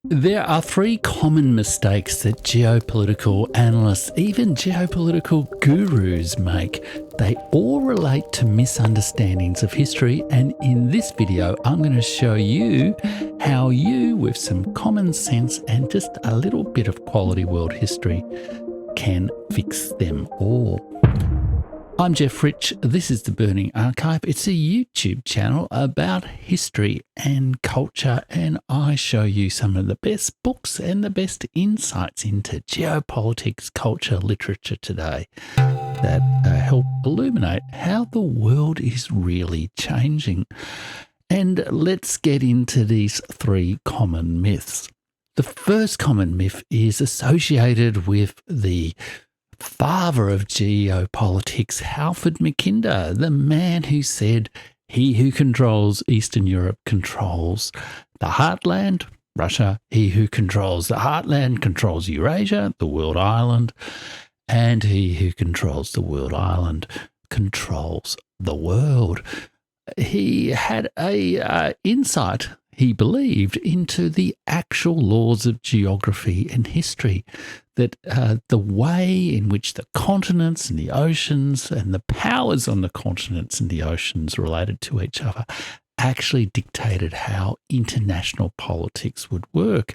There are three common mistakes that geopolitical analysts, even geopolitical gurus, make. They all relate to misunderstandings of history, and in this video, I'm going to show you how you, with some common sense and just a little bit of quality world history, can fix them all. I'm Jeff Rich. This is The Burning Archive. It's a YouTube channel about history and culture, and I show you some of the best books and the best insights into geopolitics, culture, literature today that help illuminate how the world is really changing. And let's get into these three common myths. The first common myth is associated with the father of geopolitics, Halford Mackinder, the man who said, "He who controls Eastern Europe controls the heartland, Russia. He who controls the heartland controls Eurasia, the world island, and he who controls the world island controls the world." He had a insight, he believed, into the actual laws of geography and history, that the way in which the continents and the oceans and the powers on the continents and the oceans related to each other actually dictated how international politics would work.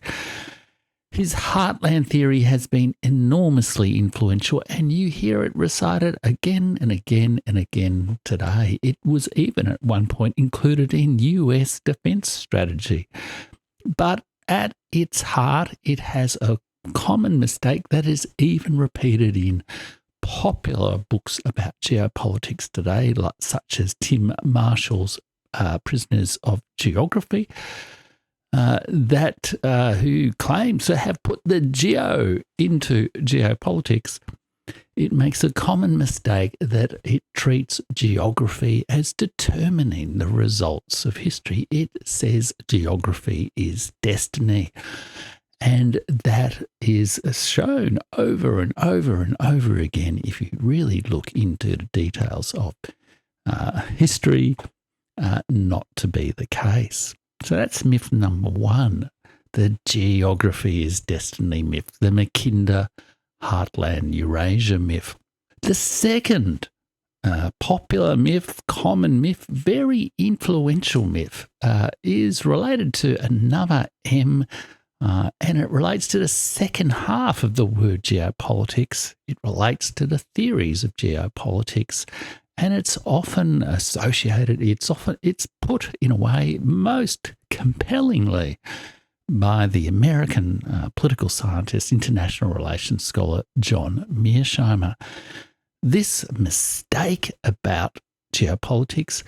His heartland theory has been enormously influential, and you hear it recited again and again and again today. It was even at one point included in US defense strategy. But at its heart, it has a common mistake that is even repeated in popular books about geopolitics today, such as Tim Marshall's Prisoners of Geography, who claims to have put the geo into geopolitics. It makes a common mistake that it treats geography as determining the results of history. It says geography is destiny. And that is shown over and over and over again if you really look into the details of history, not to be the case. So that's myth number one, the geography is destiny myth, the Mackinder Heartland Eurasia myth. The second popular myth, common myth, very influential myth is related to another M, and it relates to the second half of the word geopolitics. It relates to the theories of geopolitics. And it's often associated, it's put in a way most compellingly by the American political scientist, international relations scholar, John Mearsheimer. This mistake about geopolitics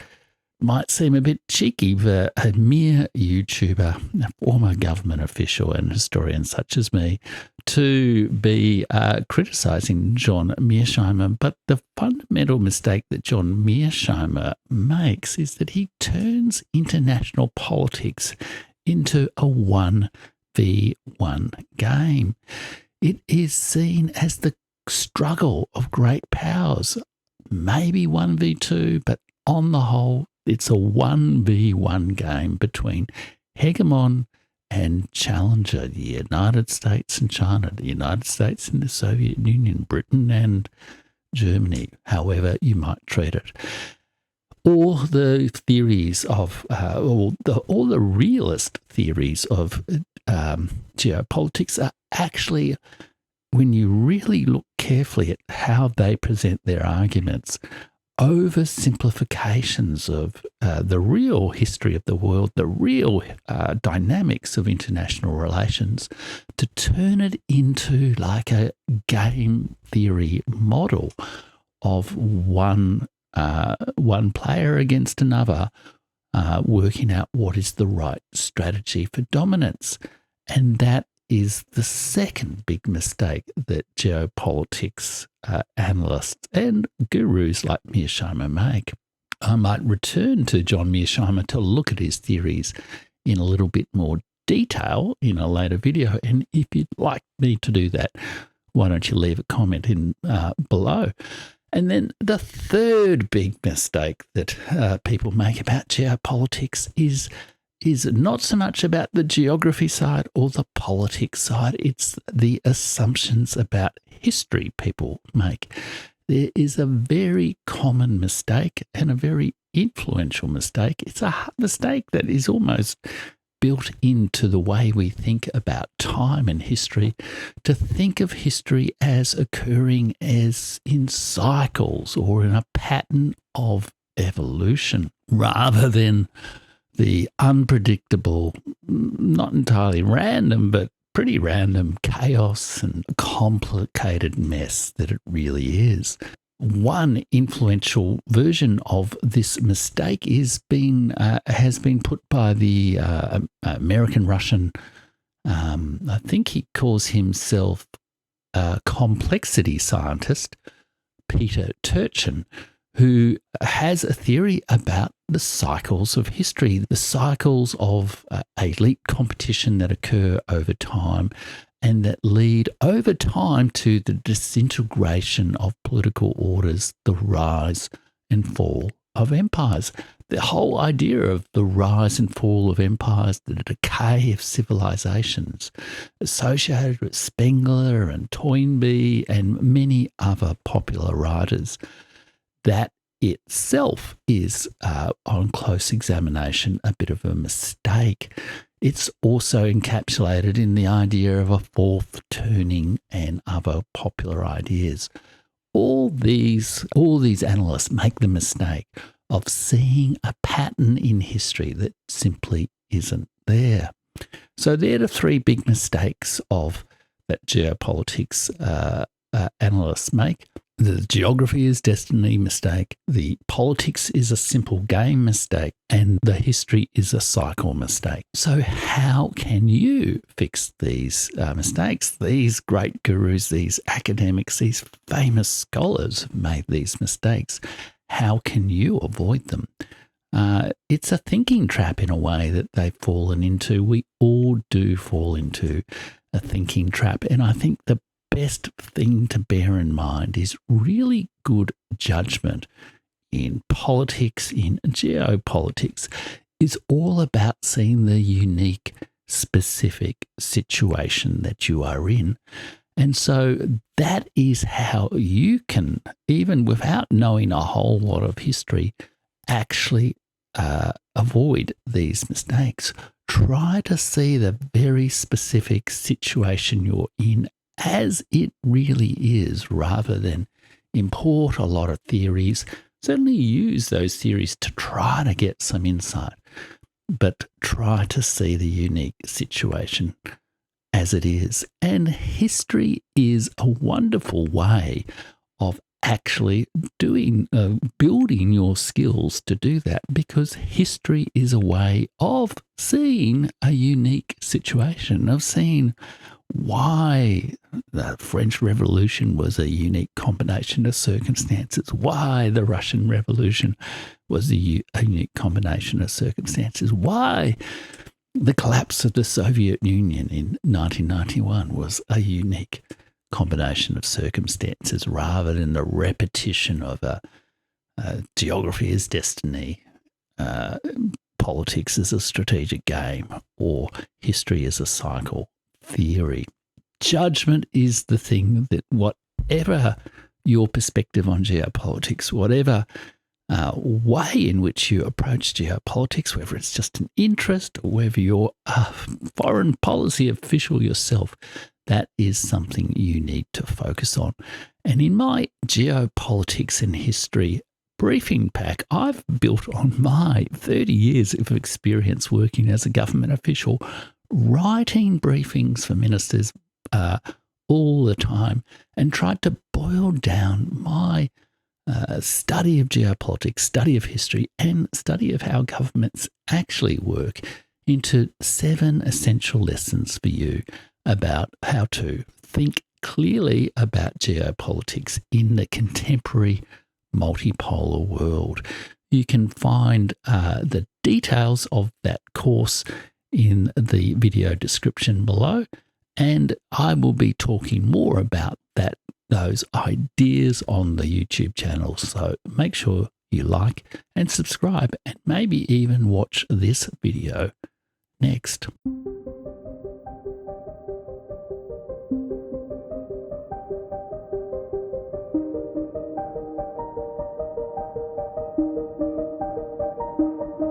might seem a bit cheeky for a mere YouTuber, a former government official and historian such as me, to be criticising John Mearsheimer. But the fundamental mistake that John Mearsheimer makes is that he turns international politics into a 1v1 game. It is seen as the struggle of great powers, maybe 1v2, but on the whole, it's a 1v1 game between hegemon and challenger, the United States and China, the United States and the Soviet Union, Britain and Germany, however you might treat it. All the theories of, all the realist theories of geopolitics are actually, when you really look carefully at how they present their arguments, oversimplifications of the real history of the world, the real dynamics of international relations, to turn it into like a game theory model of one player against another, working out what is the right strategy for dominance. And that is the second big mistake that geopolitics analysts and gurus like Mearsheimer make. I might return to John Mearsheimer to look at his theories in a little bit more detail in a later video. And if you'd like me to do that, why don't you leave a comment in below? And then the third big mistake that people make about geopolitics is is not so much about the geography side or the politics side. It's the assumptions about history people make. There is a very common mistake and a very influential mistake. It's a mistake that is almost built into the way we think about time and history, to think of history as occurring as in cycles or in a pattern of evolution, rather than the unpredictable, not entirely random, but pretty random chaos and complicated mess that it really is. One influential version of this mistake has been put by the American-Russian, I think he calls himself a complexity scientist, Peter Turchin, who has a theory about the cycles of history, the cycles of elite competition that occur over time and that lead over time to the disintegration of political orders, the rise and fall of empires. The whole idea of the rise and fall of empires, the decay of civilizations, associated with Spengler and Toynbee and many other popular writers, that itself is, on close examination, a bit of a mistake. It's also encapsulated in the idea of a fourth turning and other popular ideas. All these analysts make the mistake of seeing a pattern in history that simply isn't there. So they're the three big mistakes that geopolitics analysts make. The geography is destiny mistake, the politics is a simple game mistake, and the history is a cycle mistake. So how can you fix these mistakes? These great gurus, these academics, these famous scholars have made these mistakes. How can you avoid them? It's a thinking trap in a way that they've fallen into. We all do fall into a thinking trap, and I think the best thing to bear in mind is really good judgment in politics, in geopolitics, is all about seeing the unique, specific situation that you are in. And so that is how you can, even without knowing a whole lot of history, actually avoid these mistakes. Try to see the very specific situation you're in as it really is, rather than import a lot of theories. Certainly use those theories to try to get some insight, but try to see the unique situation as it is. And history is a wonderful way of actually building your skills to do that, because history is a way of seeing a unique situation, of seeing why the French Revolution was a unique combination of circumstances, why the Russian Revolution was a unique combination of circumstances, why the collapse of the Soviet Union in 1991 was a unique combination of circumstances, rather than the repetition of a geography is destiny, politics is a strategic game, or history is a cycle theory. Judgment is the thing that, whatever your perspective on geopolitics, whatever way in which you approach geopolitics, whether it's just an interest or whether you're a foreign policy official yourself, that is something you need to focus on. And in my geopolitics and history briefing pack, I've built on my 30 years of experience working as a government official, writing briefings for ministers all the time, and tried to boil down my study of geopolitics, study of history, and study of how governments actually work into 7 essential lessons for you about how to think clearly about geopolitics in the contemporary multipolar world. You can find the details of that course in the video description below, and I will be talking more about those ideas on the YouTube channel. So make sure you like and subscribe, and maybe even watch this video next.